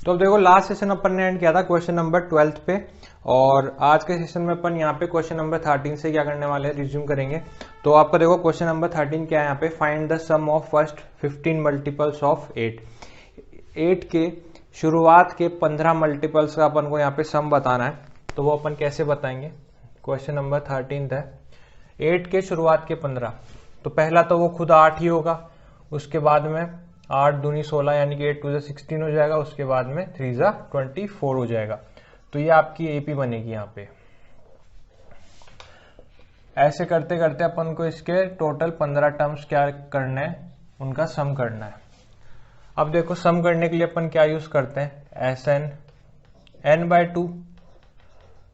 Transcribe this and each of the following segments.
तो अब देखो लास्ट सेशन अपन ने एंड किया था क्वेश्चन नंबर 12 पे, और आज के सेशन में अपन यहाँ पे क्वेश्चन नंबर 13 से क्या करने वाले हैं, रिज्यूम करेंगे। तो आपको देखो क्वेश्चन नंबर 13 क्या है यहाँ पे, find the sum of first 15 multiples of 8। 8 के शुरुआत के 15 मल्टीपल्स का अपन को यहाँ पे सम बताना है। तो वो अपन कैसे बताएंगे, क्वेश्चन नंबर 13 है 8 के शुरुआत के 15। तो पहला तो वो खुद 8 ही होगा, उसके बाद में 8 दूनी 16 यानी कि 8 2 16 हो जाएगा, उसके बाद में 3 24 हो जाएगा। तो ये आपकी एपी बनेगी यहाँ पे। ऐसे करते करते अपन को इसके टोटल 15 टर्म्स क्या करना है, उनका सम करना है। अब देखो सम करने के लिए अपन क्या यूज करते हैं, S N n/2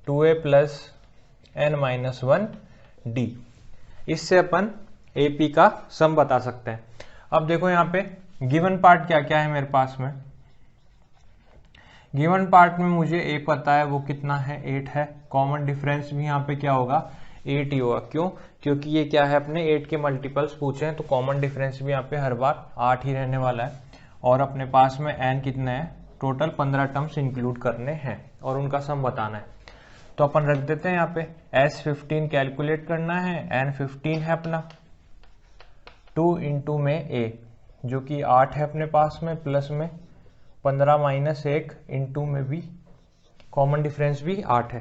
2a plus n-1 d। इससे अपन एपी का सम बता सकते हैं। अब देखो यहाँ पे गिवन पार्ट क्या क्या है मेरे पास में। गिवन पार्ट में मुझे ए पता है, वो कितना है, 8 है। कॉमन डिफरेंस भी यहाँ पे क्या होगा, 8 ही होगा। क्यों, क्योंकि ये क्या है, अपने 8 के मल्टीपल्स पूछे हैं, तो कॉमन डिफरेंस भी यहाँ पे हर बार 8 ही रहने वाला है। और अपने पास में n कितने हैं, टोटल 15 टर्म्स इंक्लूड करने हैं और उनका सम बताना है। तो अपन रख देते हैं यहाँ पे S15 कैलकुलेट करना है, n15 है अपना, 2 इंटू में a जो कि 8 है अपने पास में, प्लस में 15 माइनस 1 इंटू में भी कॉमन डिफरेंस भी 8 है।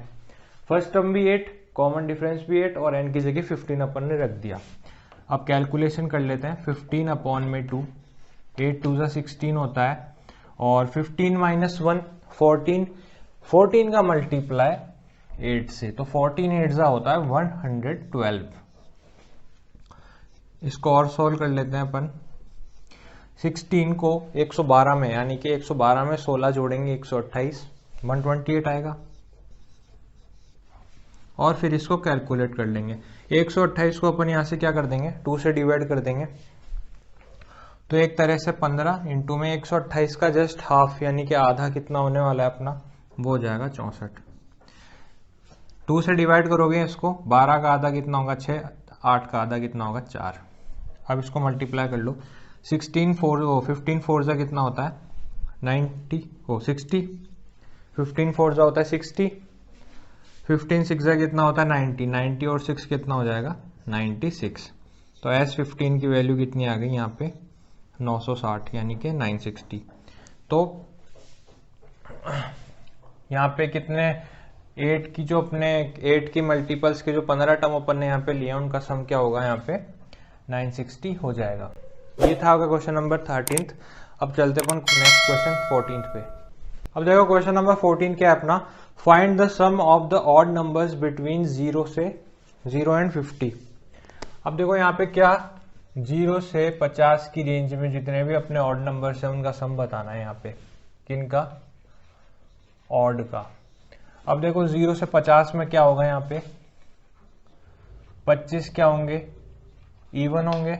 फर्स्ट टर्म भी 8, कॉमन डिफरेंस भी 8 और n की जगह 15 अपन ने रख दिया। अब कैलकुलेशन कर लेते हैं, 15 अपॉन में 2, 8 2 16 होता है, और 15 माइनस 1 14, 14 का मल्टीप्लाई 8 से, तो 14 8 होता है 112। इसको और सोल्व कर लेते हैं अपन। 16 को 112 में, यानी कि 112 में 16 जोड़ेंगे 128, 128 आएगा। और फिर इसको कैलकुलेट कर लेंगे। 128 को अपन यहाँ से क्या कर देंगे, 2 से डिवाइड कर देंगे। तो एक तरह से 15 इंटू में 128 का जस्ट हाफ यानी कि आधा कितना होने वाला है अपना, वो हो जाएगा 64। 2 से डिवाइड करोगे इसको, 12 का आधा कितना होगा 6, 8 का आधा कितना होगा 4। अब इसको मल्टीप्लाई कर लो, 15 4 जा कितना होता है 60, 15 4 जा होता है 60, 15 6 जा कितना होता है 90 और 6 कितना हो जाएगा 96। तो S15 की वैल्यू कितनी आ गई यहाँ पे 960 यानी कि 960। तो यहाँ पे कितने 8 की जो अपने 8 की मल्टीपल्स के जो 15 टर्म अपन ने यहाँ पे लिया, उनका सम क्या होगा यहाँ पे 960 हो जाएगा। ये था आपका क्वेश्चन नंबर 13। अब चलते अपन नेक्स्ट क्वेश्चन 14 पे। अब देखो क्वेश्चन नंबर 14 क्या है अपना, find the sum of the odd numbers between 0 and 50। अब देखो यहाँ पे क्या 0 से 50 की रेंज में जितने भी अपने ऑड नंबर्स हैं उनका सम बताना है यहाँ पे, किनका, ऑड का। अब देखो 0 से 50 में क्या होगा, यहाँ पे 25 क्या होंगे, इवन होंगे,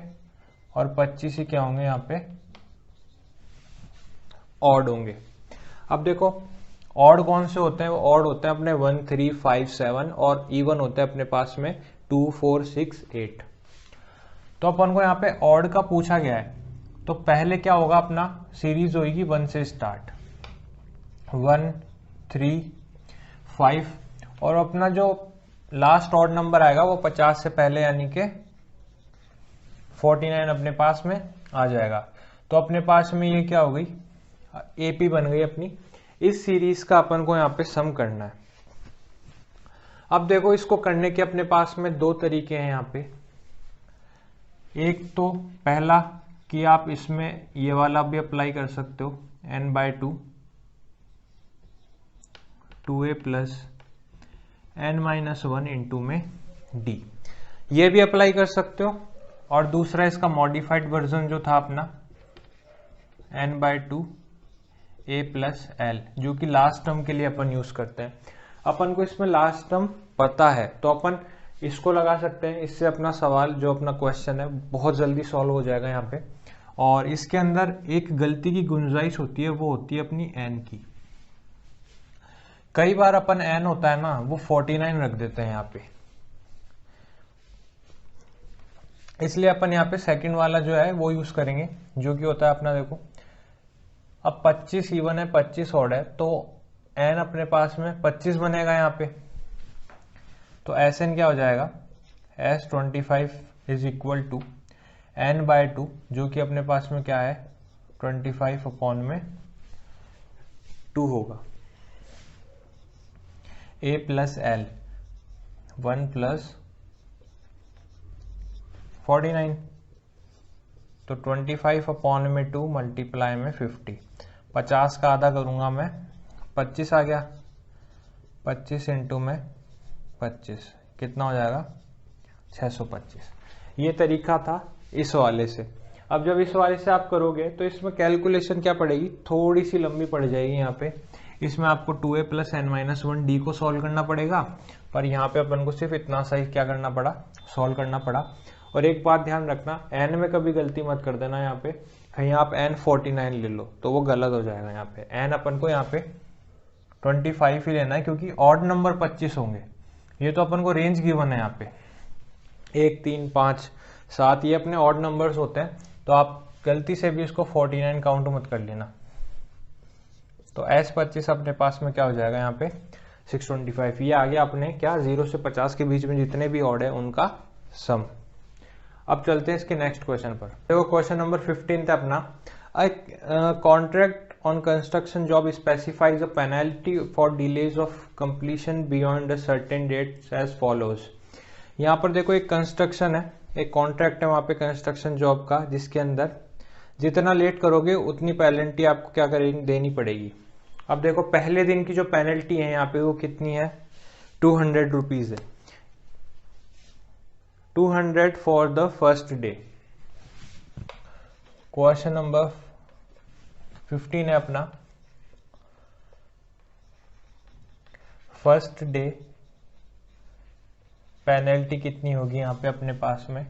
और 25 ही क्या होंगे यहाँ पे ऑड होंगे। अब देखो ऑड कौन से होते हैं, वो ऑड होते हैं अपने 1 3 5 7, और इवन होते हैं अपने पास में 2 4 6 8। तो अपन को यहाँ पे ऑड का पूछा गया है, तो पहले क्या होगा, अपना सीरीज होगी 1 से स्टार्ट, 1 3 5, और अपना जो लास्ट ऑड नंबर आएगा वो 50 से पहले यानी कि 49 अपने पास में आ जाएगा। तो अपने पास में ये क्या हो गई, एपी बन गई अपनी। इस सीरीज का अपन को यहाँ पे सम करना है। अब देखो इसको करने के अपने पास में दो तरीके हैं यहाँ पे। एक तो पहला कि आप इसमें ये वाला भी अप्लाई कर सकते हो, n/2 2a plus n-1 into में d, ये भी अप्लाई कर सकते हो। और दूसरा इसका मॉडिफाइड वर्जन जो था अपना n/2 a प्लस l, जो कि लास्ट टर्म के लिए अपन यूज करते हैं। अपन को इसमें लास्ट टर्म पता है तो अपन इसको लगा सकते हैं। इससे अपना सवाल जो अपना क्वेश्चन है बहुत जल्दी सॉल्व हो जाएगा यहाँ पे। और इसके अंदर एक गलती की गुंजाइश होती है, वो होती है अपनी n की। कई बार अपन n होता है ना, वो 49 रख देते हैं यहाँ पे, इसलिए अपन यहाँ पे सेकंड वाला जो है वो यूज करेंगे, जो कि होता है अपना देखो अब 25 इवन है, 25 ऑड है, तो n अपने पास में 25 बनेगा यहाँ पे। तो Sn क्या हो जाएगा, S25 is equal to n/2, जो कि अपने पास में क्या है 25 अपॉन में 2 होगा। A प्लस L 1 प्लस 49, तो 25 अपॉन में 2 मल्टीप्लाई में 50, 50 का आधा करूंगा मैं, 25 आ गया, 25 इंटू में 25 कितना हो जाएगा 625। ये तरीका था इस वाले से। अब जब इस वाले से आप करोगे तो इसमें कैलकुलेशन क्या पड़ेगी, थोड़ी सी लंबी पड़ जाएगी यहाँ पे। इसमें आपको 2a प्लस n-1d को सॉल्व करना पड़ेगा, पर यहाँ पे अपन को सिर्फ इतना सा ही क्या करना पड़ा, सॉल्व करना पड़ा। और एक बात ध्यान रखना, n में कभी गलती मत कर देना, यहाँ पे कहीं आप n49 ले लो तो वो गलत हो जाएगा। यहाँ पे n अपन को यहाँ पे 25 ही लेना है, क्योंकि ऑड नंबर 25 होंगे। ये तो अपन को रेंज गिवन है यहाँ पे 1 3 5 7, ये अपने ऑड नंबर्स होते हैं, तो आप गलती से भी इसको 49 काउंट मत कर लेना। तो S25 अपने पास में क्या हो जाएगा यहाँ पे 625। ये आ गया अपने क्या 0 से 50 के बीच में जितने भी ऑड है उनका सम। अब चलते हैं इसके नेक्स्ट क्वेश्चन पर। देखो क्वेश्चन नंबर 15 है अपना, contract on construction job specifies a penalty for delays of completion beyond a certain dates as follows. यहाँ पर देखो एक कंस्ट्रक्शन है, एक कॉन्ट्रैक्ट है वहाँ पे कंस्ट्रक्शन जॉब का, जिसके अंदर जितना लेट करोगे उतनी पेनल्टी आपको क्या करेगी, देनी पड़ेगी। अब देखो पहले दिन की जो पेनल्टी है यहाँ पे वो कितनी है 200 रुपीज है, 200 for the first day. Question number 15 है अपना, फर्स्ट डे पेनल्टी कितनी होगी यहाँ पे अपने पास में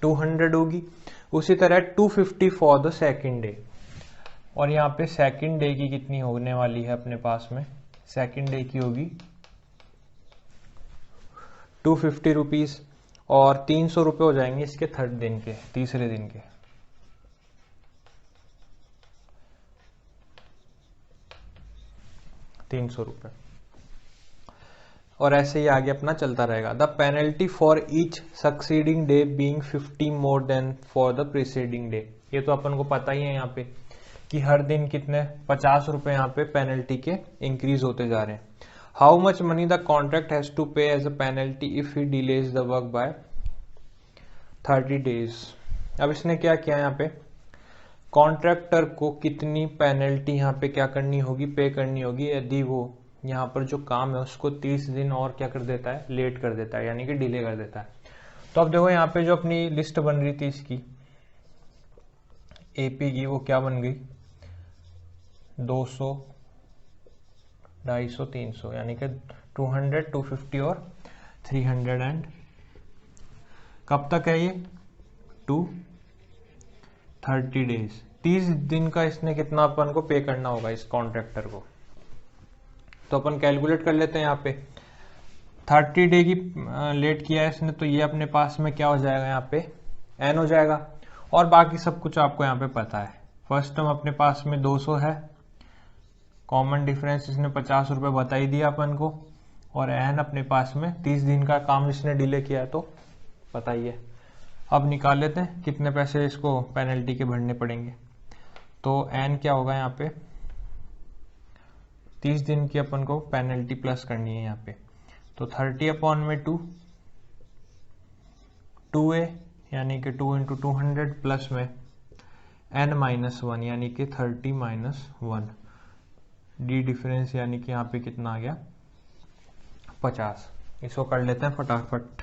200 होगी। उसी तरह 250 फॉर द सेकेंड डे, और यहाँ पे सेकेंड डे की कितनी होने वाली है अपने पास में, सेकेंड डे की होगी 250 रुपीज, और 300 रुपये हो जाएंगे इसके थर्ड दिन के, तीसरे दिन के। ₹300, और ऐसे ही आगे अपना चलता रहेगा। The penalty for each succeeding day being 50 more than for the preceding day. ये तो अपन को पता ही है यहाँ पे कि हर दिन कितने 50 रुपए यहाँ पे पेनल्टी के इंक्रीज होते जा रहे हैं। How much money the contract has to pay as a penalty if he delays the work by 30 days. अब इसने क्या किया यहाँ पे, कॉन्ट्रैक्टर को कितनी पेनल्टी यहाँ पे क्या करनी होगी, पे करनी होगी, यदि वो यहाँ पर जो काम है उसको 30 दिन और क्या कर देता है, लेट कर देता है, यानी कि डिले कर देता है। तो अब देखो यहाँ पे जो अपनी लिस्ट बन रही थी इसकी एपी की, वो क्या बन गई 200, 250, 300, यानी कि 200, 250 और 300 एंड कब तक है ये 230 डेज। 30 दिन का इसने कितना अपन को पे करना होगा इस कॉन्ट्रैक्टर को। तो अपन कैलकुलेट कर लेते हैं यहाँ पे 30 डे की लेट किया है इसने, तो ये अपने पास में क्या हो जाएगा यहाँ पे n हो जाएगा, और बाकी सब कुछ आपको यहाँ पे पता है। फर्स्ट टर्म अपने पास में 200 है, कॉमन डिफरेंस इसने 50 रुपये बता ही दिया अपन को, और n अपने पास में 30 दिन का काम इसने डिले किया है तो पता ही है। अब निकाल लेते हैं कितने पैसे इसको पेनल्टी के भरने पड़ेंगे। तो n क्या होगा यहाँ पे 30 दिन की अपन को पेनल्टी प्लस करनी है यहाँ पे, तो 30 अपॉन में 2, 2a यानी कि 2 इंटू 200 प्लस में n-1 यानी कि 30-1 डी डिफरेंस, यानी कि यहाँ पे कितना आ गया 50। इसको कर लेते हैं फटाफट,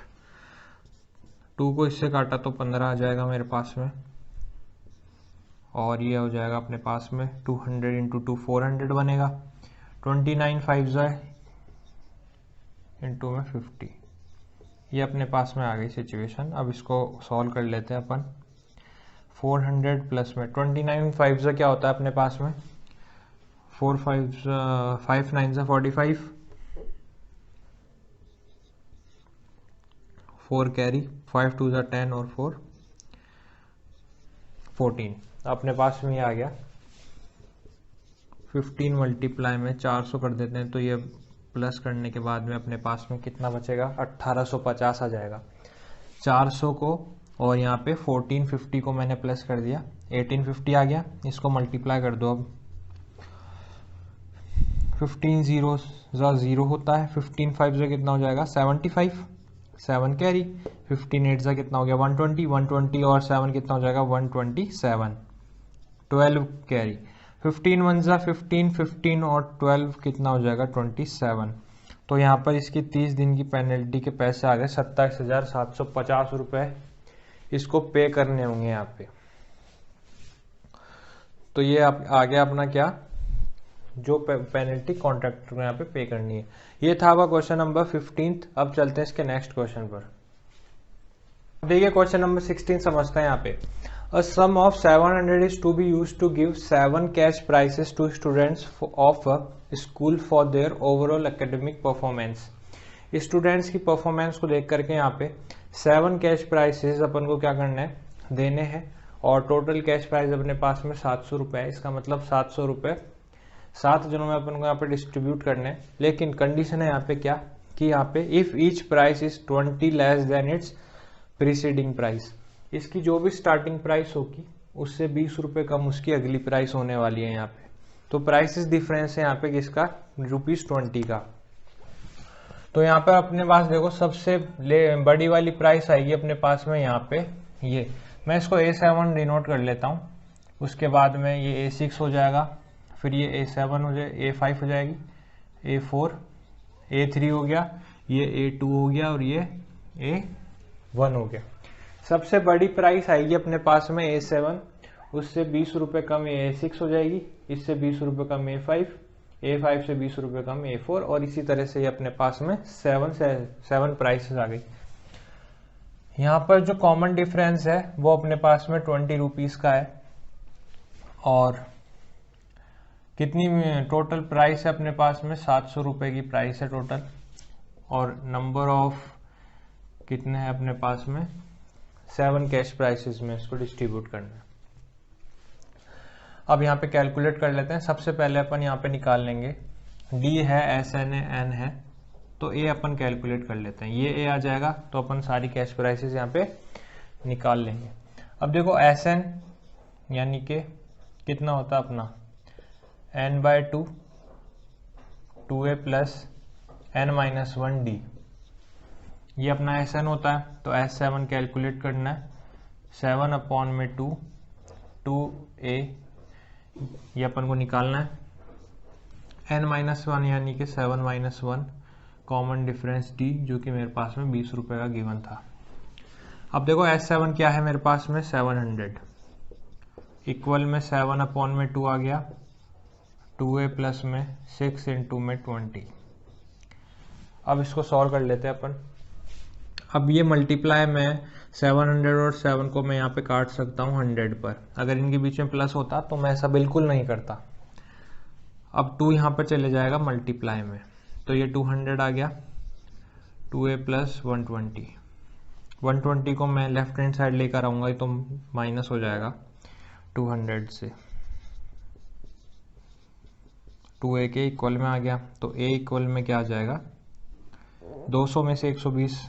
2 को इससे काटा तो 15 आ जाएगा मेरे पास में, और ये हो जाएगा अपने पास में 200 इंटू 2 400 बनेगा, 29 5 इंटू में 50। ये अपने पास में आ गई सिचुएशन। अब इसको सॉल्व कर लेते हैं अपन। 400 प्लस में 29 5 क्या होता है अपने पास में 4 5 9 45, 4 कैरी, 5 2 10 और 4 14। अपने पास में ये आ गया 15 मल्टीप्लाई में 400 कर देते हैं तो ये प्लस करने के बाद में अपने पास में कितना बचेगा, 1850 आ जाएगा। 400 को और यहाँ पे 1450 को मैंने प्लस कर दिया, 1850 आ गया। इसको मल्टीप्लाई कर दो अब, 15 जीरो ज़ा ज़ीरो होता है, 15 5 ज़ा कितना हो जाएगा 75, 7 कैरी, 15 8 ज़ा कितना हो गया 120, 120 और 7 कितना हो जाएगा 127, 12 कैरी, 15 1 ज़ा 15, 15 और 12 कितना हो जाएगा 27। तो यहाँ पर इसकी 30 दिन की पेनल्टी के पैसे आ गए 27,750 रुपये इसको पे करने होंगे यहाँ पे। तो ये आ गया अपना क्या, जो पेनल्टी कॉन्ट्रैक्टर को यहाँ पे करनी है। ये था आपका क्वेश्चन नंबर 15। अब चलते हैं इसके नेक्स्ट क्वेश्चन पर। देखिए क्वेश्चन नंबर 16 समझते हैं यहाँ पे। A sum of 700 is to be used to give 7 cash prizes to students of a school for their overall academic performance। Students की परफॉर्मेंस को देख करके यहाँ पे 7 कैश प्राइसेस अपन को क्या करना है, देने हैं। और टोटल कैश प्राइस अपने पास में 700 रुपये है। इसका मतलब 700 रुपये 7 जनों में अपन को यहाँ पे डिस्ट्रीब्यूट करने हैं। लेकिन कंडीशन है यहाँ पे क्या, कि यहाँ पे if each price is 20 less than it's preceding price, इसकी जो भी स्टार्टिंग प्राइस होगी उससे 20 रुपये कम उसकी अगली प्राइस होने वाली है यहाँ पे। तो प्राइसेस डिफरेंस है यहाँ पे किसका, ₹20 का। तो यहाँ पर अपने पास देखो सबसे बड़ी वाली प्राइस आएगी अपने पास में यहाँ पे, ये मैं इसको A7 डिनोट कर लेता हूँ। उसके बाद में ये A6 हो जाएगा, फिर ये A7 हो जाए, A5 हो जाएगी, A4, A3 हो गया, ये A2 हो गया और ये A1 हो गया। सबसे बड़ी प्राइस आएगी अपने पास में A7, उससे 20 रुपये कम A6 हो जाएगी, इससे 20 रुपये कम A5, A5 से 20 रुपये कम A4 और इसी तरह से ये अपने पास में 7 प्राइसेस आ गई। यहाँ पर जो कॉमन डिफरेंस है वो अपने पास में 20 रुपीज़ का है। और कितनी टोटल प्राइस है अपने पास में, 700 रुपये की प्राइस है टोटल। और नंबर ऑफ कितने हैं अपने पास में, 7 कैश प्राइसेस में इसको डिस्ट्रीब्यूट करना है। अब यहाँ पे कैलकुलेट कर लेते हैं। सबसे पहले अपन यहाँ पे निकाल लेंगे, डी है, एस एन एन है, तो ए अपन कैलकुलेट कर लेते हैं। ये ए आ जाएगा तो अपन सारी कैश प्राइसेस यहाँ पे निकाल लेंगे। अब देखो एस एन यानी कि कितना होता है अपना n/2 2a plus n-1 D, ये अपना एस एन होता है। तो S7 कैलकुलेट करना है, 7/2 2a ये अपन को निकालना है। n-1 यानी कि 7-1 कॉमन डिफरेंस डी, जो कि मेरे पास में 20 रुपये का गिवन था। अब देखो S7 क्या है मेरे पास में 700 इक्वल में 7/2 आ गया, 2a प्लस में 6 इंटू में 20। अब इसको सॉल्व कर लेते हैं अपन। अब ये मल्टीप्लाई में 700 और 7 को मैं यहाँ पे काट सकता हूँ 100 पर। अगर इनके बीच में प्लस होता तो मैं ऐसा बिल्कुल नहीं करता। अब 2 यहाँ पर चले जाएगा मल्टीप्लाई में, तो ये 200 आ गया, 2a प्लस 120। 120 को मैं लेफ्ट हैंड साइड लेकर आऊँगा तो माइनस हो जाएगा 200 से, 2a के इक्वल में आ गया। तो a इक्वल में क्या आ जाएगा, 200 में से 120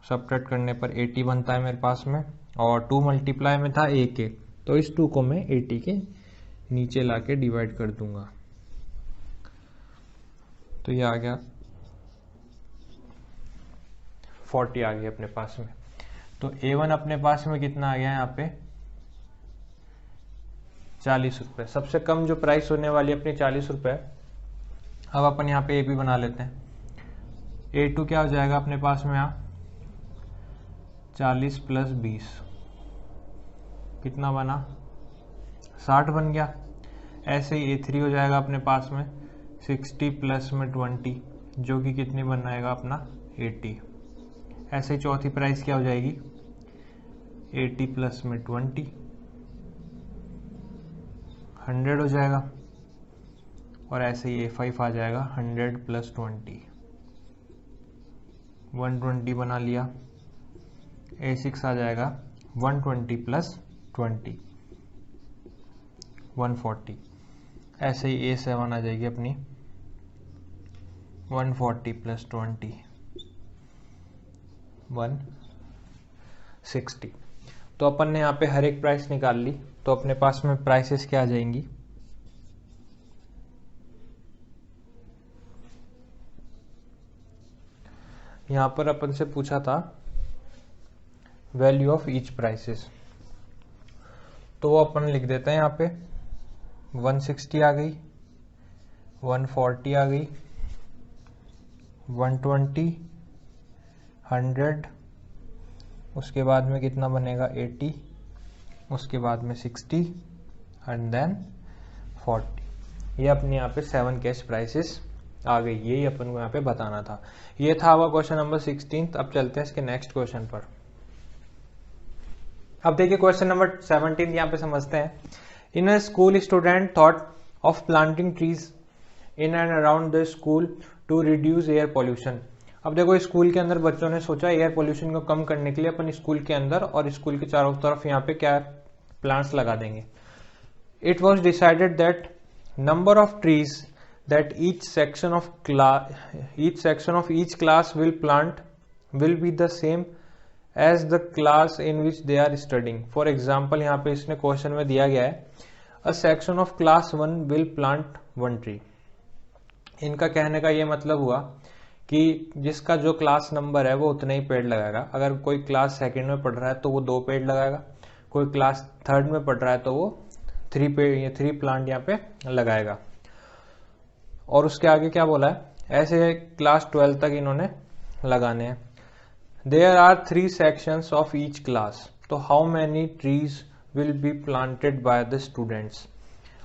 सब्ट्रैक्ट करने पर 80 बनता है मेरे पास में। और 2 मल्टीप्लाई में था a के, तो इस 2 को मैं 80 के नीचे लाके डिवाइड कर दूंगा। तो ये आ गया 40 आ गया अपने पास में। तो A1 अपने पास में कितना आ गया यहाँ पे 40 रुपये। सबसे कम जो प्राइस होने वाली अपनी 40 रुपये। अब अपन यहाँ पे A भी बना लेते हैं। A2 क्या हो जाएगा अपने पास में, यहाँ 40 प्लस 20 कितना बना 60 बन गया। ऐसे ही A3 हो जाएगा अपने पास में 60 प्लस में 20, जो कि कितनी बनाएगा अपना 80। ऐसे ही चौथी प्राइस क्या हो जाएगी 80 प्लस में 20 100 हो जाएगा। और ऐसे ही A5 आ जाएगा 100 प्लस 20 120 बना लिया। A6 आ जाएगा 120 प्लस 20 140। ऐसे ही A7 आ जाएगी अपनी 140 प्लस 20 160। तो अपन ने यहाँ पे हर एक प्राइस निकाल ली, तो अपने पास में प्राइसेस क्या आ जाएंगी, यहाँ पर अपन से पूछा था वैल्यू ऑफ ईच प्राइसेस, तो वो अपन लिख देते हैं यहाँ पे 160 आ गई, 140 आ गई, 120, 100, उसके बाद में कितना बनेगा 80, उसके बाद में 60 एंड देन 40। ये अपने यहाँ पे 7 कैश प्राइसेस आ गई, यही अपन को यहाँ पे बताना था। ये था हमारा क्वेश्चन नंबर 16। अब चलते हैं इसके नेक्स्ट क्वेश्चन पर। अब देखिए क्वेश्चन नंबर 17 यहाँ पे समझते हैं। In a school student thought of planting trees in and around the school to reduce air pollution. अब देखो स्कूल के अंदर बच्चों ने सोचा एयर पॉल्यूशन को कम करने के लिए अपन स्कूल के अंदर और स्कूल के चारों तरफ यहाँ पे क्या प्लांट्स लगा देंगे। It was decided that number of trees that each section of each class will plant will be the same as the class in which they are studying. For example, यहाँ पे इसने क्वेश्चन में दिया गया है a section of class 1 will plant 1 tree. इनका कहने का ये मतलब हुआ कि जिसका जो क्लास नंबर है वो उतना ही पेड़ लगाएगा। अगर कोई क्लास सेकंड में पढ़ रहा है तो वो 2 पेड़ लगाएगा, कोई क्लास थर्ड में पढ़ रहा है तो वो 3 प्लांट यहाँ पे लगाएगा। और उसके आगे क्या बोला है, ऐसे क्लास 12 तक इन्होंने लगाने हैं। There are 3 sections of each class, तो how many trees will be planted by the students.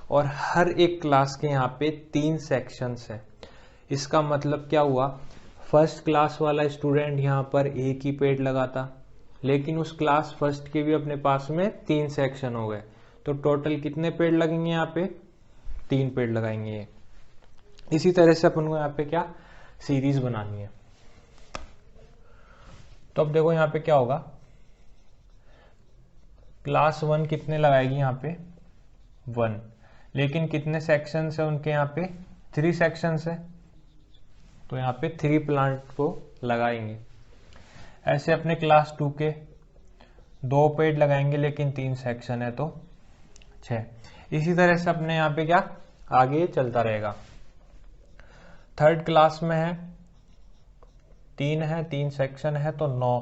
और हर एक क्लास के यहाँ पे 3 सेक्शंस है। इसका मतलब क्या हुआ, फर्स्ट क्लास वाला स्टूडेंट यहाँ पर एक ही पेड़ लगाता, लेकिन उस क्लास फर्स्ट के भी अपने पास में 3 सेक्शन हो गए, तो टोटल कितने पेड़ लगेंगे यहाँ पे, 3 पेड़ लगाएंगे। इसी तरह से अपन को यहाँ पे क्या सीरीज बनानी है। तो अब देखो यहाँ पे क्या होगा, क्लास 1 कितने लगाएगी यहाँ पे 1, लेकिन कितने सेक्शंस है उनके यहाँ पे 3 सेक्शंस है, तो यहाँ पे 3 प्लांट को लगाएंगे। ऐसे अपने क्लास 2 के 2 पेड़ लगाएंगे लेकिन 3 सेक्शन है तो 6। इसी तरह से अपने यहाँ पे क्या आगे चलता रहेगा। थर्ड क्लास में है 3 सेक्शन है तो 9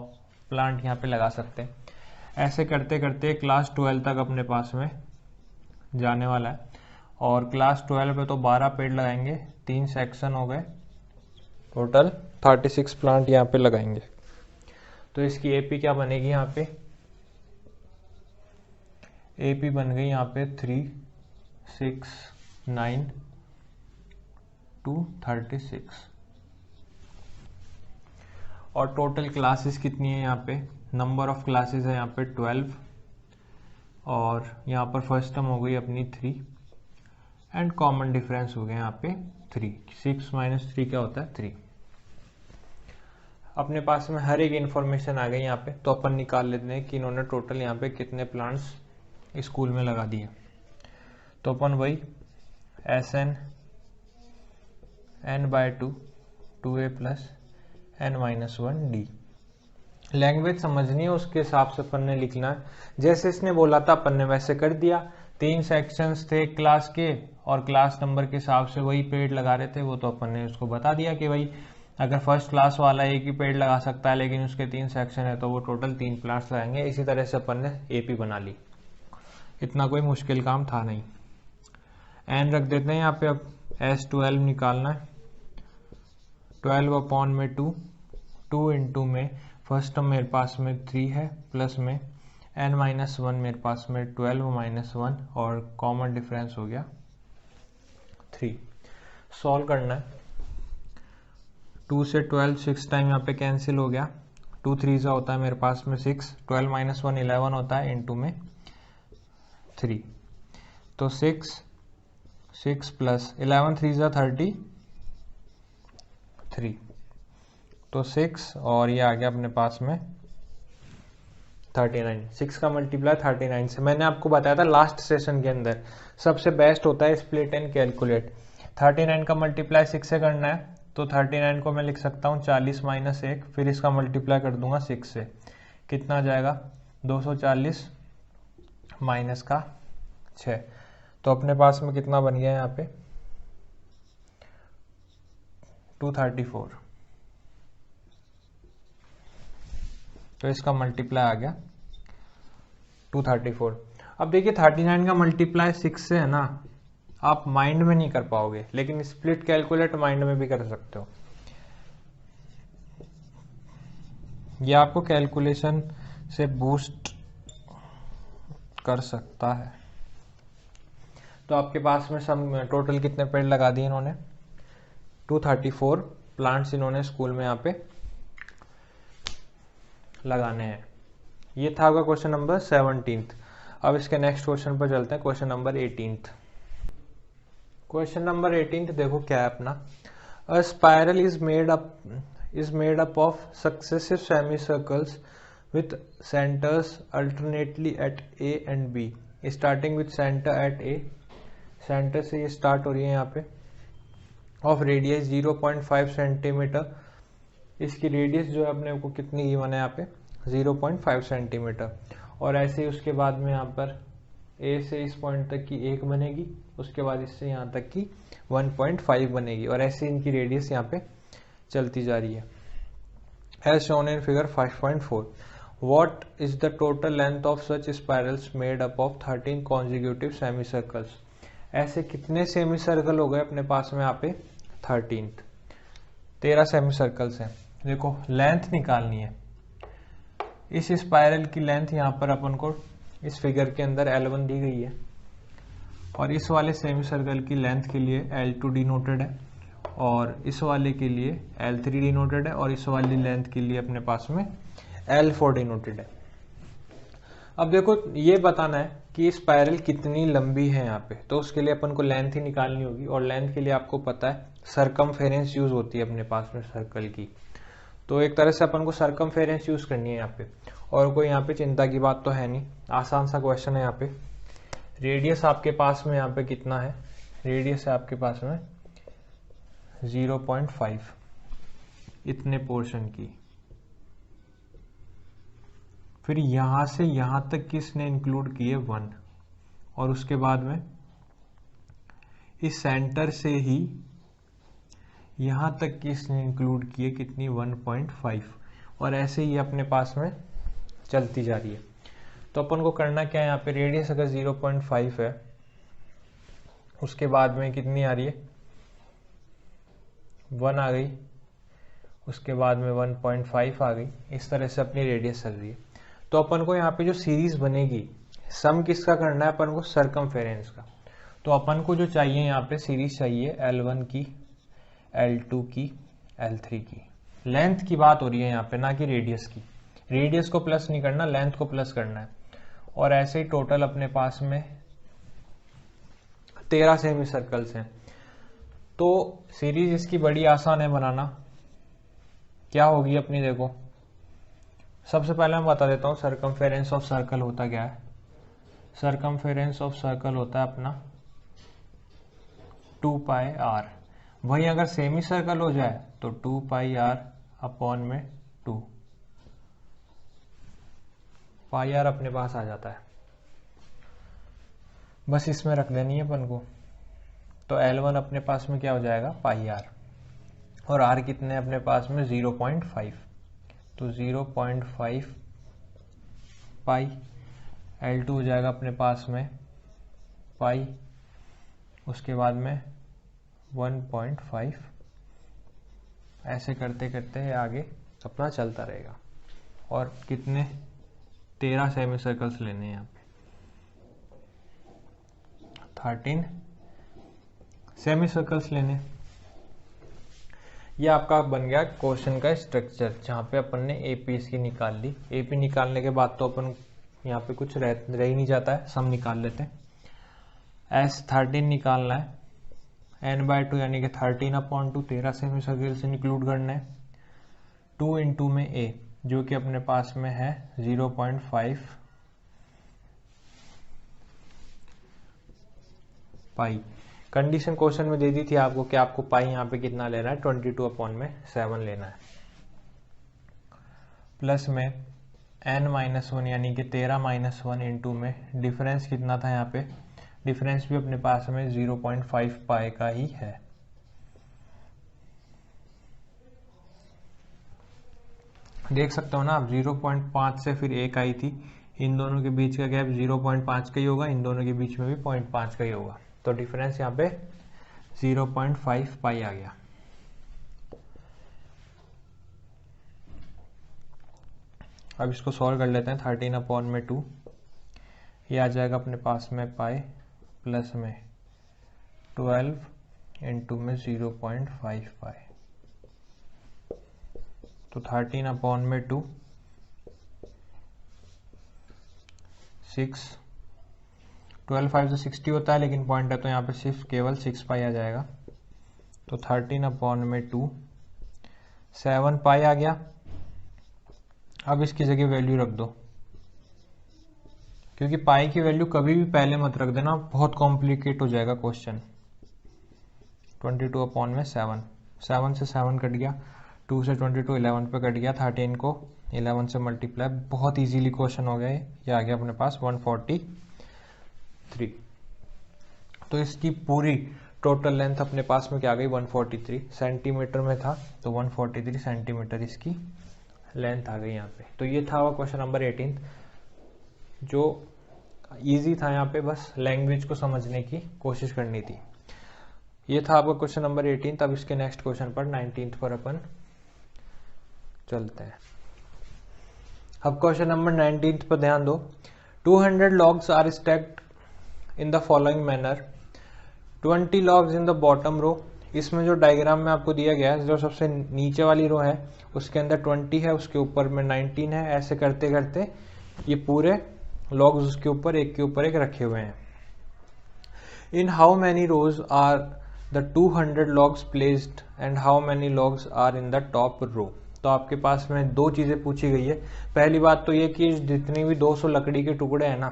प्लांट यहाँ पे लगा सकते हैं। ऐसे करते करते क्लास 12 तक अपने पास में जाने वाला है, और क्लास 12 पे तो 12 पेड़ लगाएंगे, 3 सेक्शन हो गए, टोटल 36 प्लांट यहाँ पे लगाएंगे। तो इसकी एपी क्या बनेगी, यहाँ पे एपी बन गई यहाँ पे 3, 6, 9 to 36। और टोटल क्लासेस कितनी है, यहाँ पे नंबर ऑफ क्लासेस है यहाँ पे 12, और यहाँ पर फर्स्ट टर्म हो गई अपनी 3 एंड कॉमन डिफरेंस हो गया यहाँ पे 3। 6 माइनस 3 क्या होता है 3। अपने पास में हर एक इंफॉर्मेशन आ गई यहाँ पे, तो अपन निकाल लेते हैं कि इन्होंने टोटल यहाँ पे कितने प्लांट्स स्कूल में लगा दिए। तो अपन वही SN n/2 2a plus n-1d। Language समझनी है, उसके हिसाब से अपन ने लिखना है। जैसे इसने बोला था अपन ने वैसे कर दिया। 3 सेक्शंस थे क्लास के, और क्लास नंबर के हिसाब से वही पेड़ लगा रहे थे, वो तो अपन ने उसको बता दिया कि भाई अगर फर्स्ट क्लास वाला एक ही पेड़ लगा सकता है लेकिन उसके 3 सेक्शन है तो वो टोटल 3 प्लांट्स लगाएंगे। इसी तरह से अपन ने एपी बना ली, इतना कोई मुश्किल काम था नहीं। एन रख देते हैं यहाँ पे। अब S12 निकालना है, 12 अपॉन में 2 इंटू में फर्स्ट टर्म मेरे पास में 3 है, प्लस में n-1 मेरे पास में 12 - 1 और कॉमन डिफरेंस हो गया 3। सॉल्व करना है। 2 से 12 6 टाइम यहाँ पे कैंसिल हो गया, 2 3 होता है मेरे पास में 6, 12 - 1 11 होता है, इंटू में 3, तो 6 प्लस 11 3 33, तो 6 और ये आ गया अपने पास में 39, 6 का मल्टीप्लाई 39 से। मैंने आपको बताया था लास्ट सेशन के अंदर सबसे बेस्ट होता है स्प्लिट एंड कैलकुलेट। 39 का मल्टीप्लाई 6 से करना है तो 39 को मैं लिख सकता हूँ 40 माइनस 1, फिर इसका मल्टीप्लाई कर दूंगा 6 से, कितना आ जाएगा 240 माइनस का 6। तो अपने पास में कितना बन गया यहाँ पे 234, तो इसका मल्टीप्लाई आ गया 234। अब देखिए 39 का मल्टीप्लाई 6 से है ना, आप माइंड में नहीं कर पाओगे, लेकिन स्प्लिट कैलकुलेट माइंड में भी कर सकते हो। यह आपको कैलकुलेशन से बूस्ट कर सकता है। तो आपके पास में सब टोटल कितने पेड़ लगा दिए इन्होंने, 234 प्लांट्स इन्होंने स्कूल में यहाँ पे लगाने हैं। ये था आपका क्वेश्चन नंबर 17। अब इसके नेक्स्ट क्वेश्चन पर चलते हैं, क्वेश्चन नंबर 18। क्वेश्चन नंबर 18 देखो क्या है अपना, a spiral is made up of successive semi circles with centres alternately at A and B, starting with centre at A, centre से ये स्टार्ट हो रही है यहाँ पे, ऑफ रेडियस 0.5 सेंटीमीटर। इसकी रेडियस जो है अपने को कितनी गिवन है यहाँ पे 0.5 सेंटीमीटर। और ऐसे ही उसके बाद में यहाँ पर ए से इस पॉइंट तक की 1 बनेगी, उसके बाद इससे यहाँ तक की 1.5 बनेगी, और ऐसे इनकी रेडियस यहाँ पे चलती जा रही है। As shown in figure 5.4, what is the total length of such spirals made up of 13 consecutive semi circles. ऐसे कितने सेमी सर्कल हो गए अपने पास में यहाँ पे 13 सेमी सर्कल्स हैं। देखो लेंथ निकालनी है, इस स्पाइरल की लेंथ यहाँ पर अपन को इस फिगर के अंदर L1 दी गई है, और इस वाले सेमी सर्कल की लेंथ के लिए L2 डिनोटेड है, और इस वाले के लिए L3 डिनोटेड है, और इस वाली लेंथ के लिए अपने पास में L4 डिनोटेड है। अब देखो ये बताना है कि स्पाइरल कितनी लंबी है यहाँ पे, तो उसके लिए अपन को लेंथ ही निकालनी होगी, और लेंथ के लिए आपको पता है सरकमफेरेंस यूज होती है अपने पास में सर्कल की। तो एक तरह से अपन को सरकमफेरेंस यूज करनी है यहाँ पे, और कोई यहाँ पे चिंता की बात तो है नहीं, आसान सा क्वेश्चन है यहाँ पे। रेडियस आपके पास में यहाँ पे कितना है, रेडियस है आपके पास में 0.5 इतने पोर्शन की। फिर यहां से यहां तक किसने इंक्लूड किए 1, और उसके बाद में इस सेंटर से ही यहां तक किसने इंक्लूड किए कितनी 1.5, और ऐसे ही अपने पास में चलती जा रही है। तो अपन को करना क्या है यहाँ पे, रेडियस अगर 0.5 है, उसके बाद में कितनी आ रही है 1 आ गई, उसके बाद में 1.5 आ गई, इस तरह से अपनी रेडियस चल रही है। तो अपन को यहाँ पे जो सीरीज बनेगी, सम किसका करना है अपन को, सरकमफेरेंस का। तो अपन को जो चाहिए यहाँ पे सीरीज चाहिए L1 की, L2 की, L3 की। लेंथ की बात हो रही है यहाँ पे, ना कि रेडियस की। रेडियस को प्लस नहीं करना, लेंथ को प्लस करना है। और ऐसे ही टोटल अपने पास में 13 सेमी सर्कल्स हैं। तो सीरीज इसकी बड़ी आसान है बनाना। क्या होगी अपनी, देखो सबसे पहले मैं बता देता हूँ सरकमफेरेंस ऑफ सर्कल होता क्या है। सरकमफेरेंस ऑफ सर्कल होता है अपना 2 पाई r। वही अगर सेमी सर्कल हो जाए तो 2 पाई r अपॉन में 2 पाई r अपने पास आ जाता है, बस इसमें रख देनी है अपन को। तो L1 अपने पास में क्या हो जाएगा पाई r, और r कितने अपने पास में 0.5, तो 0.5 पाई। L2 हो जाएगा अपने पास में पाई, उसके बाद में 1.5, ऐसे करते करते आगे अपना चलता रहेगा। और कितने 13 सेमी सर्कल्स लेने हैं यहाँ पे, 13 सेमी सर्कल्स लेने। ये आपका बन गया क्वेश्चन का स्ट्रक्चर, जहाँ पे अपन ने एपी इसकी निकाल ली। एपी निकालने के बाद तो अपन यहाँ पे कुछ रह ही नहीं जाता है, सम निकाल लेते हैं। S13 निकालना है, n/2 यानी कि 13/2 13 सेमी सर्कल से इंक्लूड करना है। 2 इंटू में a, जो कि अपने पास में है 0.5 पाई। कंडीशन क्वेश्चन में दे दी थी आपको कि आपको पाई यहाँ पे कितना लेना है, 22/7 लेना है। प्लस में n-1 यानी कि 13-1 इंटू में डिफरेंस कितना था यहाँ पे, डिफरेंस भी अपने पास में 0.5 पाई का ही है। देख सकते हो ना आप, 0.5 से फिर 1 आई थी, इन दोनों के बीच का गैप 0.5 का ही होगा, इन दोनों के बीच में भी 0.5 का ही होगा, तो डिफरेंस यहाँ पे 0.5 पाई आ गया। अब इसको सॉल्व कर लेते हैं। 13/2 ये आ जाएगा अपने पास में पाई, प्लस में 12 इंटू में 0.5 पाई, तो 13/2 6, 12 5 से 60 होता है, लेकिन पॉइंट है तो यहाँ पे सिर्फ केवल 6 पाई आ जाएगा, तो 13/2 7 पाई आ गया। अब इसकी जगह वैल्यू रख दो, क्योंकि पाई की वैल्यू कभी भी पहले मत रख देना, बहुत कॉम्प्लिकेट हो जाएगा क्वेश्चन। 22/7, 7 से 7 कट गया, 2 से 22 11 पे कट गया, 13 को 11 से मल्टीप्लाई, बहुत इजीली क्वेश्चन हो गया ये आ गया अपने पास 143। तो इसकी पूरी टोटल लेंथ अपने पास में क्या आ गई, 143 सेंटीमीटर में था, तो 143 सेंटीमीटर इसकी लेंथ आ गई यहाँ पे। तो ये था वो क्वेश्चन नंबर 18, जो इजी था, यहाँ पे बस लैंग्वेज को समझने की कोशिश करनी थी। ये था आपका क्वेश्चन नंबर 18। तब इसके नेक्स्ट क्वेश्चन पर 19th पर अपन चलते हैं। अब क्वेश्चन नंबर 19th पर ध्यान दो। 200 logs are stacked in the following manner, 20 logs in the bottom row. इसमें जो डायग्राम में आपको दिया गया है, जो सबसे नीचे वाली रो है उसके अंदर 20 है, उसके ऊपर में 19 है, ऐसे करते करते ये पूरे लॉग्स उसके ऊपर एक के ऊपर एक रखे हुए हैं। In how many rows are the 200 logs placed and how many logs are in the top row. तो आपके पास में दो चीजें पूछी गई है। पहली बात तो ये कि जितनी भी 200 लकड़ी के टुकड़े हैं ना,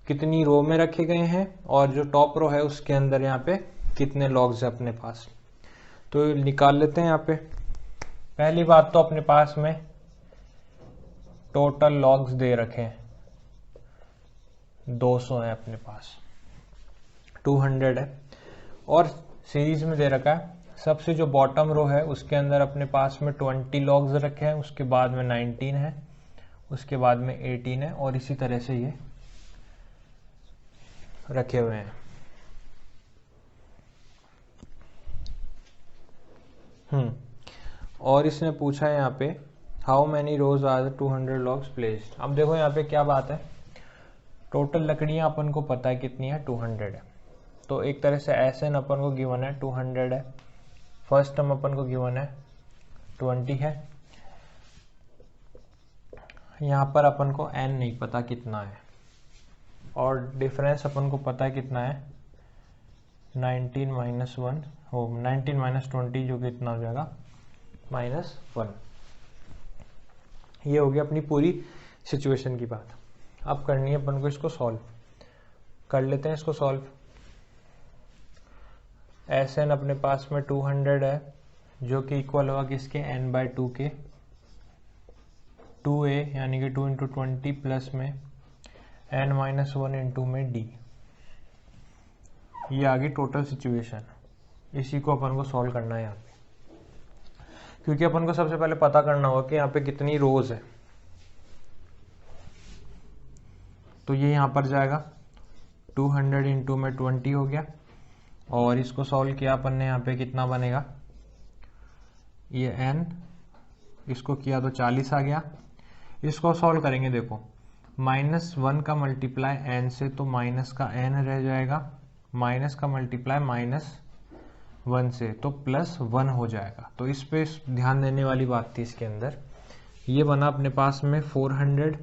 कितनी रो में रखे गए हैं, और जो टॉप रो है उसके अंदर यहाँ पे कितने लॉग्स है अपने पास, तो निकाल लेते हैं यहाँ पे। पहली बात तो अपने पास में टोटल लॉग्स दे रखे हैं 200 है अपने पास, 200 है, और सीरीज में दे रखा है सबसे जो बॉटम रो है उसके अंदर अपने पास में 20 लॉग्स रखे हैं, उसके बाद में 19 है, उसके बाद में 18 है, और इसी तरह से ये रखे हुए हैं। और इसने पूछा है यहाँ पे how many rows are 200 logs placed. अब देखो यहाँ पे क्या बात है, टोटल लकड़ियां अपन को पता है कितनी है, 200 है। तो एक तरह से एसएन अपन को गिवन है 200 है, फर्स्ट टर्म अपन को गिवन है 20 है, यहाँ पर अपन को एन नहीं पता कितना है, और डिफरेंस अपन को पता है कितना है 19 - 1 हो 19 - 20 जो कि इतना हो जाएगा -1। ये हो गया अपनी पूरी सिचुएशन की बात। अब करनी है अपन को इसको सॉल्व, कर लेते हैं इसको सॉल्व। एस एन अपने पास में 200 है, जो कि इक्वल होगा किसके, n/2 के, 2a यानी कि 2 × 20 प्लस में n-1 इंटू में d। ये आ गई टोटल सिचुएशन। इसी को अपन को सॉल्व करना है यहाँ पे, क्योंकि अपन को सबसे पहले पता करना होगा कि यहाँ पे कितनी रोज है। तो ये यहाँ पर जाएगा 200 इंटू में 20 हो गया, और इसको सॉल्व किया अपन ने, यहाँ पे कितना बनेगा, ये n, इसको किया तो 40 आ गया। इसको सॉल्व करेंगे, देखो -1 का मल्टीप्लाई n से, तो माइनस का n रह जाएगा, माइनस का मल्टीप्लाई -1 से, तो +1 हो जाएगा। तो इस पे ध्यान देने वाली बात थी इसके अंदर। ये बना अपने पास में 400,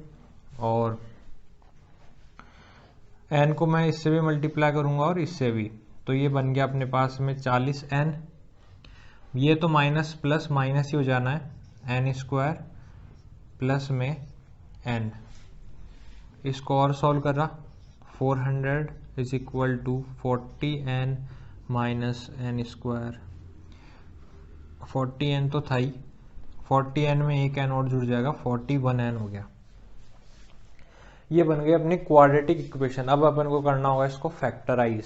और n को मैं इससे भी मल्टीप्लाई करूंगा और इससे भी, तो ये बन गया अपने पास में 40n। ये तो माइनस प्लस माइनस ही हो जाना है, n² प्लस में n, इसको और सॉल्व कर रहा 400 is equal to 40n minus n square. 40n तो था ही, 40n में एक n और जुड़ जाएगा, 41n हो गया। ये बन गई अपनी क्वाड्रेटिक इक्वेशन। अब अपन को करना होगा इसको फैक्टराइज।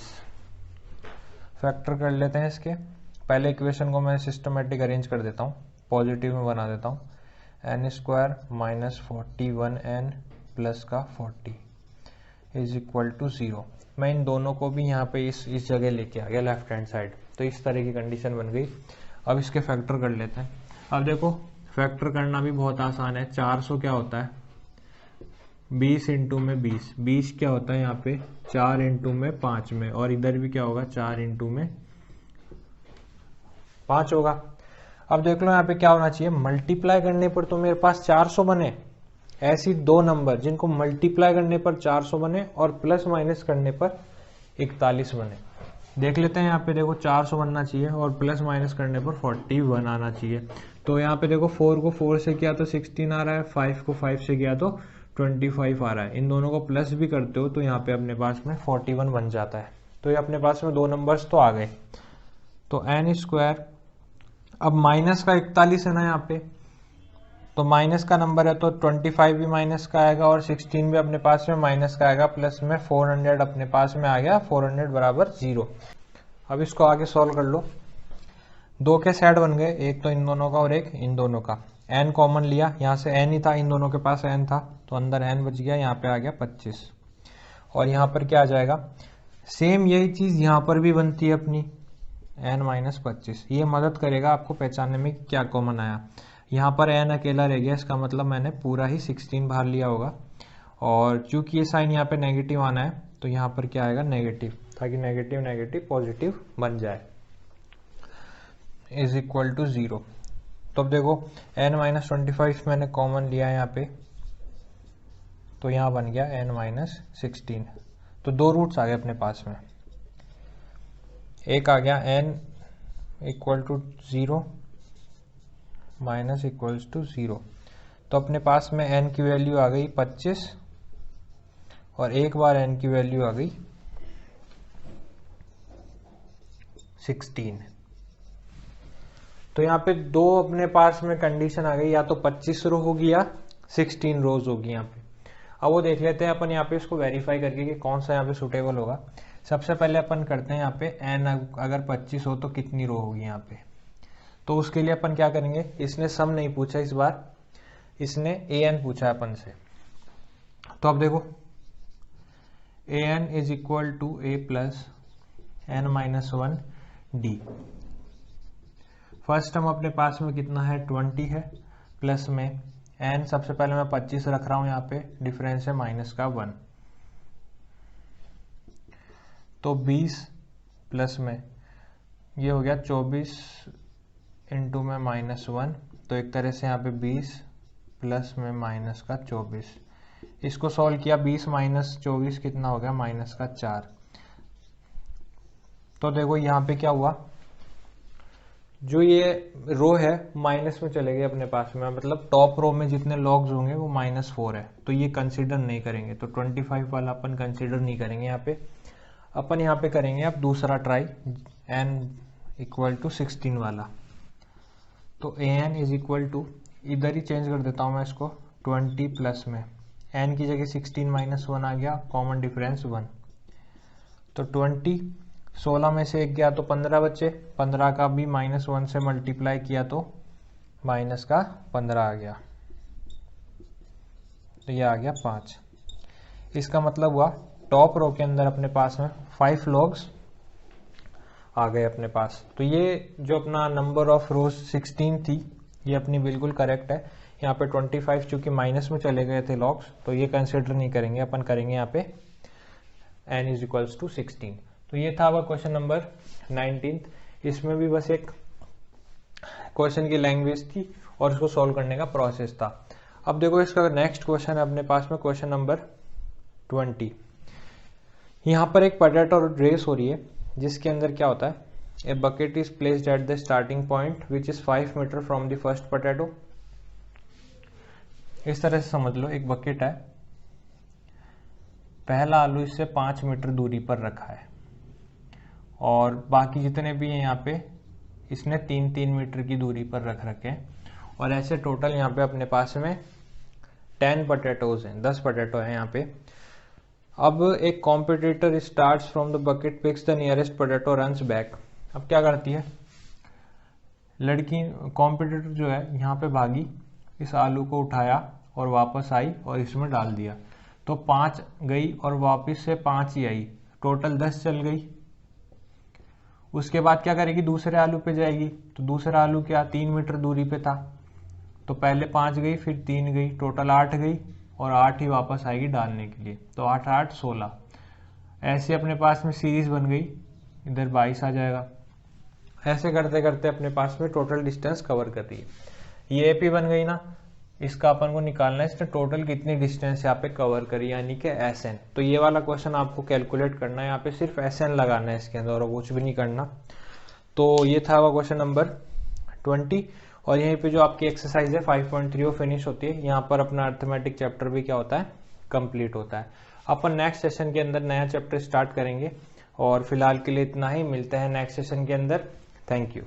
फैक्टर कर लेते हैं इसके। पहले इक्वेशन को मैं सिस्टमेटिक अरेंज कर देता हूँ, पॉजिटिव में बना देता हूँ। n square minus 41n plus का 40 इज इक्वल टू 0। मैं इन दोनों को भी यहाँ पे इस जगह लेके आ गया लेफ्ट हैंड साइड, तो इस तरह की कंडीशन बन गई। अब इसके फैक्टर कर लेते हैं। अब देखो फैक्टर करना भी बहुत आसान है। 400 क्या होता है 20 इंटू में 20, 20 क्या होता है यहाँ पे 4 इंटू में 5 में, और इधर भी क्या होगा 4 इंटू में 5 होगा। अब देख लो यहाँ पे क्या होना चाहिए, मल्टीप्लाई करने पर तो मेरे पास 400 बने, ऐसी दो नंबर जिनको मल्टीप्लाई करने पर 400 बने और प्लस माइनस करने पर 41 बने। देख लेते हैं यहाँ पे, देखो 400 बनना चाहिए और प्लस माइनस करने पर 41 आना चाहिए। तो यहाँ पे देखो 4 को 4 से किया तो 16 आ रहा है, 5 को 5 से किया तो 25 आ रहा है। इन दोनों को प्लस भी करते हो तो यहाँ पे अपने पास में 41 बन जाता है। तो ये अपने पास में दो नंबर्स तो आ गए। तो n स्क्वायर, अब माइनस का 41 है ना यहाँ पे, तो माइनस का नंबर है तो 25 भी माइनस का आएगा और 16 भी अपने पास में माइनस का आएगा, प्लस में 400 अपने पास में आ गया, 400 बराबर 0। अब इसको आगे सॉल्व कर लो। दो के सेट बन गए, एक तो इन दोनों का और एक इन दोनों का। n कॉमन लिया, यहाँ से n ही था, इन दोनों के पास n था तो अंदर n बच गया, यहाँ पे आ गया 25। और यहाँ पर क्या आ जाएगा, सेम यही चीज यहाँ पर भी बनती है अपनी n माइनस 25। ये मदद करेगा आपको पहचानने में क्या कॉमन आया। यहाँ पर n अकेला रह गया, इसका मतलब मैंने पूरा ही 16 बाहर लिया होगा, और चूंकि ये साइन यहाँ पे नेगेटिव आना है तो यहाँ पर क्या आएगा नेगेटिव, ताकि नेगेटिव नेगेटिव पॉजिटिव बन जाए, इज इक्वल टू 0। तो अब देखो n माइनस 25 मैंने कॉमन लिया है यहाँ पे, तो यहाँ बन गया n माइनस 16। तो दो रूट्स आ गए अपने पास में, एक आ गया n equal to 0 minus equals to 0। तो अपने पास में n की वैल्यू आ गई 25 और एक बार n की वैल्यू आ गई 16। तो यहाँ पे दो अपने पास में कंडीशन आ गई, या तो 25 रो होगी या 16 रोज होगी यहाँ पे। अब वो देख लेते हैं अपन यहाँ पे इसको वेरीफाई करके कि कौन सा यहाँ पे सुटेबल होगा। सबसे पहले अपन करते हैं यहाँ पे n अगर 25 हो तो कितनी रो होगी यहाँ पे। तो उसके लिए अपन क्या करेंगे, इसने सम नहीं पूछा इस बार, इसने an पूछा है अपन से। तो अब देखो an is equal to a plus n minus 1 d। First term अपने पास में कितना है 20 है, प्लस में n सबसे पहले मैं 25 रख रहा हूं यहाँ पे, डिफरेंस है माइनस का 1, तो 20 प्लस में ये हो गया 24 इंटू में माइनस 1, तो एक तरह से यहाँ पे 20 प्लस में माइनस का 24। इसको सॉल्व किया, 20 माइनस 24 कितना हो गया माइनस का 4। तो देखो यहाँ पे क्या हुआ, जो ये रो है माइनस में चले गए अपने पास में, मतलब टॉप रो में जितने लॉग्स होंगे वो -4 है, तो ये कंसीडर नहीं करेंगे। तो 25 वाला अपन कंसीडर नहीं करेंगे यहाँ पे। अपन यहाँ पे करेंगे अब दूसरा ट्राई, n इक्वल टू 16 वाला। तो an इज इक्वल टू, इधर ही चेंज कर देता हूँ मैं इसको, 20 प्लस में n की जगह 16 माइनस 1 आ गया, कॉमन डिफरेंस 1। तो 20, 16 में से एक गया तो 15 बचे, 15 का भी -1 से मल्टीप्लाई किया तो माइनस का 15 आ गया, तो ये आ गया 5। इसका मतलब हुआ टॉप रो के अंदर अपने पास में 5 लॉग्स आ गए अपने पास। तो ये जो अपना नंबर ऑफ रोज 16 थी, ये अपनी बिल्कुल करेक्ट है। यहाँ पे 25 चूंकि माइनस में चले गए थे लॉग्स, तो ये कंसिडर नहीं करेंगे, अपन करेंगे यहाँ पे n इज इक्वल्स टू 16। तो ये था वह क्वेश्चन नंबर 19। इसमें भी बस एक क्वेश्चन की लैंग्वेज थी और इसको सॉल्व करने का प्रोसेस था। अब देखो इसका नेक्स्ट क्वेश्चन है अपने पास में, क्वेश्चन नंबर 20। यहाँ पर एक पोटैटो रेस हो रही है, जिसके अंदर क्या होता है, a bucket is placed at the starting point which is 5 metre from the first potato. इस तरह से समझ लो, एक बकेट है, पहला आलू इससे 5 मीटर दूरी पर रखा है और बाकी जितने भी हैं यहाँ पे इसने 3-3 मीटर की दूरी पर रख रखे हैं और ऐसे टोटल यहाँ पे अपने पास में 10 पोटैटोज हैं, 10 पोटैटो हैं यहाँ पे। अब एक competitor starts from the bucket, picks the nearest potato, runs back. अब क्या करती है लड़की, कॉम्पिटिटर जो है यहाँ पे भागी, इस आलू को उठाया और वापस आई और इसमें डाल दिया, तो 5 गई और वापस से 5 ही आई, टोटल 10 चल गई। उसके बाद क्या करेगी, दूसरे आलू पे जाएगी, तो दूसरा आलू क्या 3 मीटर दूरी पे था, तो पहले 5 गई फिर 3 गई, टोटल 8 गई और 8 ही वापस आएगी डालने के लिए, तो 8 8 16। ऐसे अपने पास में सीरीज बन गई, इधर 22 आ जाएगा। ऐसे करते करते अपने पास में टोटल डिस्टेंस कवर कर रही है। ये एपी बन गई ना, इसका अपन को निकालना है इसने टोटल कितनी डिस्टेंस यहाँ पे कवर करी, यानी कि SN। तो ये वाला क्वेश्चन आपको कैलकुलेट करना है, यहाँ पे सिर्फ SN लगाना है इसके अंदर और कुछ भी नहीं करना। तो ये था वो क्वेश्चन नंबर 20 और यहीं पे जो आपकी एक्सरसाइज है 5.3 वो फिनिश होती है। यहाँ पर अपना अर्थमेटिक चैप्टर भी क्या होता है, कंप्लीट होता है। अपन नेक्स्ट सेशन के अंदर नया चैप्टर स्टार्ट करेंगे और फिलहाल के लिए इतना ही, मिलते हैं नेक्स्ट सेशन के अंदर। Thank you.